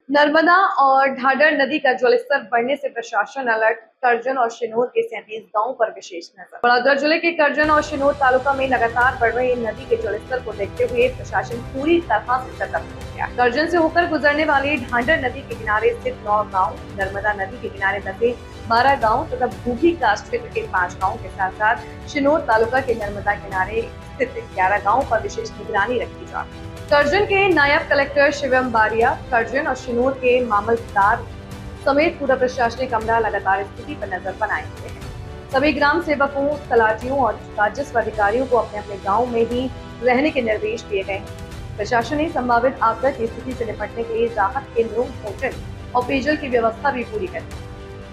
नर्मदा और ढाढर नदी का जलस्तर बढ़ने से प्रशासन अलर्ट। करजन और शिनोर के 37 गांवों पर विशेष नजर। बड़ौदा जिले के करजन और शिनोर तालुका में लगातार बढ़ रहे नदी के जलस्तर को देखते हुए प्रशासन पूरी तरह से सतर्क हो गया। करजन से होकर गुजरने वाली ढाढर नदी के किनारे स्थित 9 गाँव, नर्मदा नदी के किनारे बसे 12 गाँव तथा भूखी कास्ट क्षेत्र के 5 गाँव के साथ साथ शिनोर तालुका के नर्मदा किनारे स्थित 11 गाँव पर विशेष निगरानी रखी जा रही है। करजन के नायब कलेक्टर शिवम बारिया, करजन और शिनोर के मामलतदार समेत पूरा प्रशासनिक अमला लगातार स्थिति पर नजर बनाए हुए हैं। सभी ग्राम सेवकों, तलाटियों और राजस्व अधिकारियों को अपने अपने गांव में ही रहने के निर्देश दिए गए हैं। प्रशासन ने संभावित आपदा की स्थिति से निपटने के लिए राहत केंद्रों, होटल और पेयजल की व्यवस्था भी पूरी कर दी।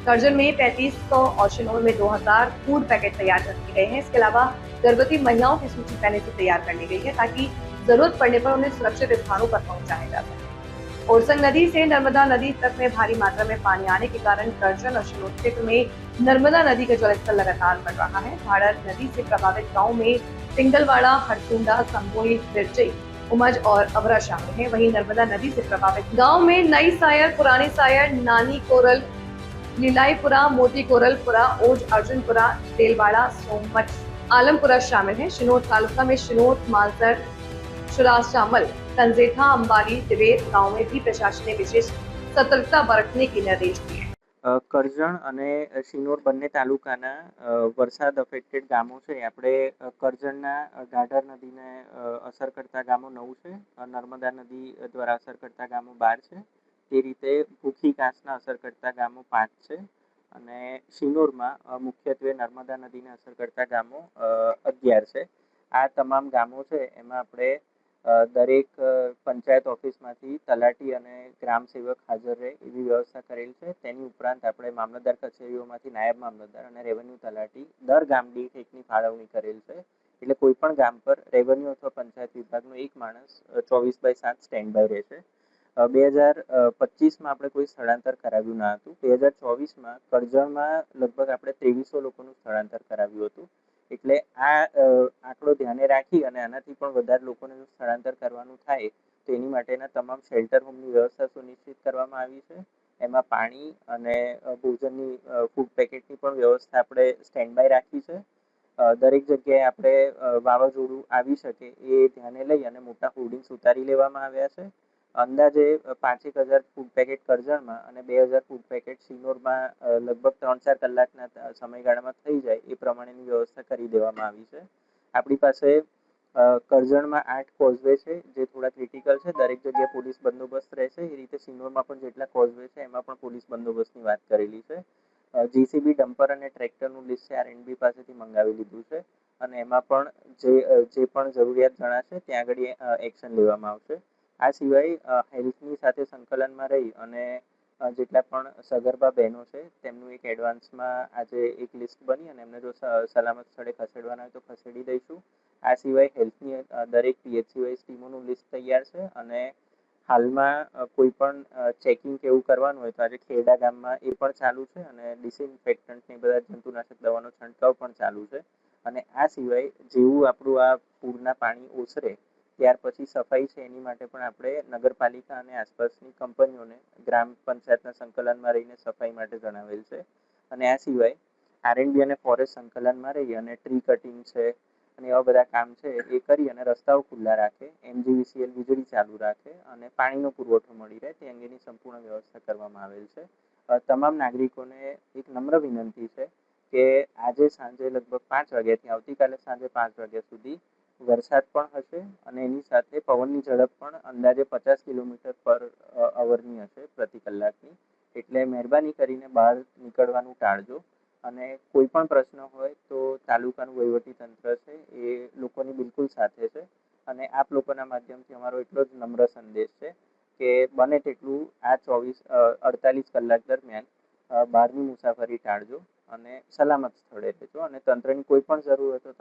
करजन में 3500 और शिनोर में 2000 फूड पैकेट तैयार कर दिए गए हैं। इसके अलावा गर्भवती महिलाओं की सूची पहले से तैयार कर ली गई है ताकि जरूरत पड़ने पर उन्हें सुरक्षित स्थानों पर पहुंचाया जा सके। ओरसंग नदी से नर्मदा नदी तक में भारी मात्रा में पानी आने के कारण करजन और शिनोर क्षेत्र में नर्मदा नदी का जलस्तर लगातार बढ़ रहा है। ढाढर नदी से प्रभावित गाँव में पिंगलवाड़ा, हरसुंडा, संबोई, बिरजई, उमज और अवरा शामिल है। वहीं नर्मदा नदी से प्रभावित गाँव में नई सायर, पुरानी सायर, नानी कोरल, लीलाईपुरा, मोती कोरलपुरा, ओज अर्जुनपुरा, तेलवाड़ा, सोमच, आलमपुरा शामिल है। शिनोर तालुका में शिनोर, मालसर, शुराशामल, कंजेठा, अंबाली, तिवेत गांव में भी प्रशासन ने विशेष सतर्कता बरतने के निर्देश दिए। કરજણ અને શિનોર બંને તાલુકાના વરસાદ અફેક્ટેડ ગામો છે. આપણે કરજણના ઢાઢર નદીને અસર કરતા ગામો 9 છે, નર્મદા નદી દ્વારા અસર કરતા ગામો 12 છે. તે રીતે ભૂખી કાંસના અસર કરતા ગામો 5 છે અને શિનોરમાં મુખ્યત્વે નર્મદા નદીને અસર કરતા ગામો 11 છે. આ તમામ ગામો છે એમાં આપણે દરેક પંચાયત ઓફિસમાંથી તલાટી અને ગ્રામ સેવક હાજર રહે એવી વ્યવસ્થા કરેલ છે. તેની ઉપરાંત આપણે મામલતદાર કચેરીઓમાંથી નાયબ મામલતદાર અને રેવન્યુ તલાટી દર ગામ દીઠ એકની ફાળવણી કરેલ છે. એટલે કોઈ પણ ગામ પર રેવન્યુ અથવા પંચાયત વિભાગનો એક માણસ 24/7 સ્ટેન્ડ બાય રહેશે. 2025માં આપણે કોઈ સ્થળાંતર કરાવ્યું ન હતું. 2024માં કરજણમાં લગભગ આપણે 2300 લોકોનું સ્થળાંતર કરાવ્યું હતું. એટલે આ આંકડો ધ્યાને રાખી અને આનાથી પણ વધારે લોકોને જો સ્થળાંતર કરવાનું થાય તો એની માટેના તમામ શેલ્ટર હોમની વ્યવસ્થા સુનિશ્ચિત કરવામાં આવી છે. એમાં પાણી અને ભોજનની ફૂડ પેકેટની પણ વ્યવસ્થા આપણે સ્ટેન્ડ બાય રાખી છે. દરેક જગ્યાએ આપણે વાવાઝોડું આવી શકે એ ધ્યાને લઈ અને મોટા હોર્ડિંગ્સ ઉતારી લેવામાં આવ્યા છે. અંદાજે 5000 ફૂડ પેકેટ કરજણમાં અને 2000 ફૂડ પેકેટ શિનોરમાં લગભગ 3-4 કલાકના સમયગાળામાં થઈ જાય એ પ્રમાણેની વ્યવસ્થા કરી દેવામાં આવી છે. આપણી પાસે કરજણમાં 8 કોઝવે છે જે થોડા ક્રિટિકલ છે. દરેક જગ્યાએ પોલીસ બંદોબસ્ત રહેશે. એ રીતે શિનોરમાં પણ જેટલા કોઝવે છે એમાં પણ પોલીસ બંદોબસ્તની વાત કરેલી છે. જીસીબી, ડમ્પર અને ટ્રેક્ટરનું લિસ્ટ છે આરએનબી પાસેથી મંગાવી લીધું છે અને એમાં પણ જે પણ જરૂરિયાત જણાશે ત્યાં આગળ એક્શન લેવામાં આવશે. આ સિવાય હેલ્થની સાથે સંકલનમાં રહી અને જેટલા પણ સગર્ભા બહેનો છે તેમનું એક એડવાન્સમાં આજે એક લિસ્ટ બની અને એમને જો સલામત સ્થળે ખસેડવાના હોય તો ખસેડી દઈશું. આ સિવાય હેલ્થની દરેક પીએચસીવાઇઝ ટીમોનું લિસ્ટ તૈયાર છે અને હાલમાં કોઈ પણ ચેકિંગ કે એવું કરવાનું હોય તો આજે ખેડા ગામમાં એ પણ ચાલુ છે અને ડિસઇન્ફેક્ટન્ટ ને બધા જંતુનાશક દવાનો છંટકાવ પણ ચાલુ છે. અને આ સિવાય જેવું આપણું આ પૂરના પાણી ઓસરે ત્યાર પછી સફાઈ છે એની માટે પણ આપણે નગરપાલિકા અને આસપાસની કંપનીઓને ગ્રામ પંચાયતના સંકલનમાં રહીને સફાઈ માટે જણાવેલ છે. અને આ સિવાય આરએનબી અને ફોરેસ્ટ સંકલનમાં રહી અને ટ્રી કટિંગ છે અને એવા બધા કામ છે એ કરી અને રસ્તાઓ ખુલ્લા રાખે, એમજીવીસીએલ વીજળી ચાલુ રાખે અને પાણીનો પુરવઠો મળી રહે તે અંગેની સંપૂર્ણ વ્યવસ્થા કરવામાં આવેલ છે. તમામ નાગરિકોને એક નમ્ર વિનંતી છે કે આજે સાંજે લગભગ 5 વાગ્યાથી આવતીકાલે સાંજે 5 વાગ્યા સુધી વરસાદ પણ હશે અને એની સાથે પવનની ઝડપ પણ અંદાજે 50 કિલોમીટર/અવરની હશે પ્રતિ કલાકની. એટલે મહેરબાની કરીને બહાર નીકળવાનું ટાળજો અને કોઈ પણ પ્રશ્ન હોય તો તાલુકાનું વહીવટી તંત્ર છે એ લોકોની બિલકુલ સાથે છે. અને આપ લોકોના માધ્યમથી અમારો એટલો જ નમ્ર સંદેશ છે કે બને તેટલું આ 48 કલાક દરમિયાન બહારની મુસાફરી ટાળજો અને સલામત સ્થળે રહેજો અને તંત્રની કોઈ પણ જરૂર હોય તો